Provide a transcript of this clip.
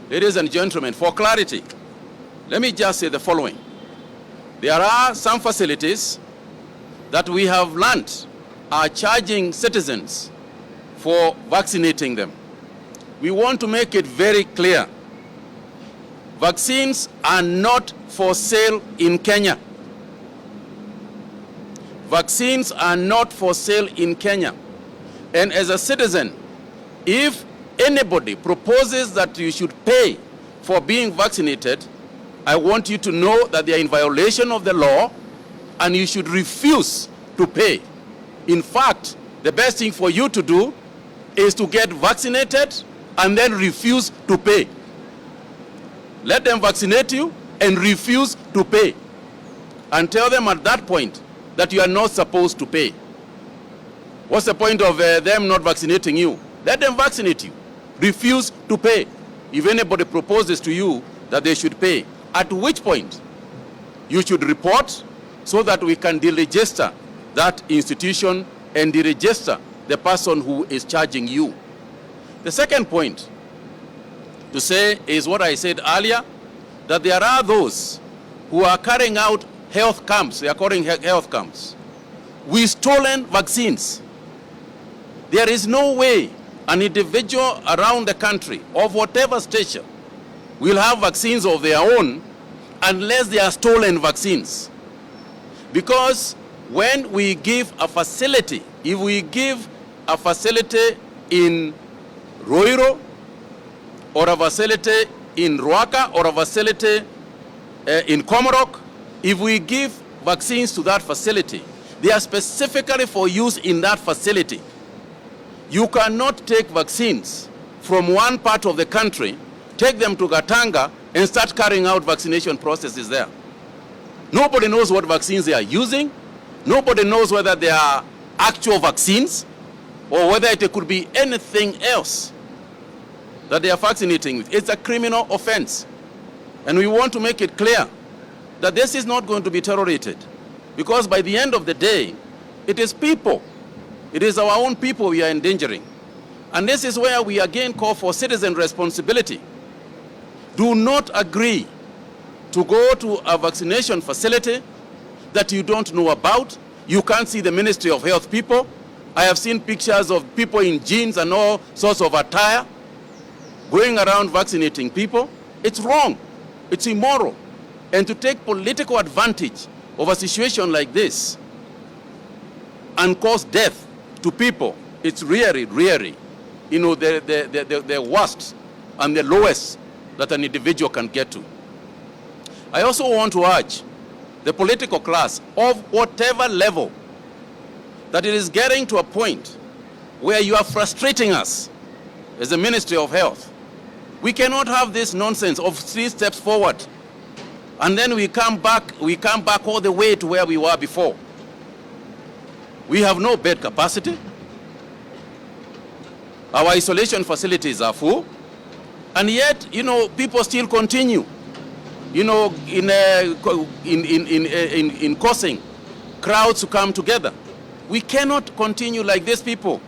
Ladies and gentlemen, for clarity, let me just say the following. There are some facilities that we have learned are charging citizens for vaccinating them. We want to make it very clear. Vaccines are not for sale in Kenya. Vaccines are not for sale in Kenya. And as a citizen, if anybody proposes that you should pay for being vaccinated, I want you to know that they are in violation of the law and you should refuse to pay. In fact, the best thing for you to do is to get vaccinated and then refuse to pay. Let them vaccinate you and refuse to pay. And tell them at that point that you are not supposed to pay. What's the point of them not vaccinating you? Let them vaccinate you. Refuse to pay. If anybody proposes to you that they should pay, at which point you should report so that we can deregister that institution and deregister the person who is charging you. The second point to say is what I said earlier, that there are those who are carrying out health camps. They are calling health camps with stolen vaccines. There is no way an individual around the country of whatever stature will have vaccines of their own unless they are stolen vaccines. Because when we give a facility, if we give a facility in Roiro or a facility in Ruaka or a facility in Komorok, if we give vaccines to that facility, they are specifically for use in that facility. You cannot take vaccines from one part of the country, take them to Gatanga, and start carrying out vaccination processes there. Nobody knows what vaccines they are using. Nobody knows whether they are actual vaccines or whether it could be anything else that they are vaccinating with. It's a criminal offense. And we want to make it clear that this is not going to be tolerated, because by the end of the day, it is people. It is our own people we are endangering. And this is where we again call for citizen responsibility. Do not agree to go to a vaccination facility that you don't know about. You can't see the Ministry of Health people. I have seen pictures of people in jeans and all sorts of attire going around vaccinating people. It's wrong. It's immoral. And to take political advantage of a situation like this and cause death to people, it's really, really, you know, the worst and the lowest that an individual can get to. I also want to urge the political class of whatever level that it is getting to a point where you are frustrating us as the Ministry of Health. We cannot have this nonsense of 3 steps forward and then we come back all the way to where we were before. We have no bed capacity. Our isolation facilities are full. And yet, you know, people still continue, you know, in causing crowds to come together. We cannot continue like this, people.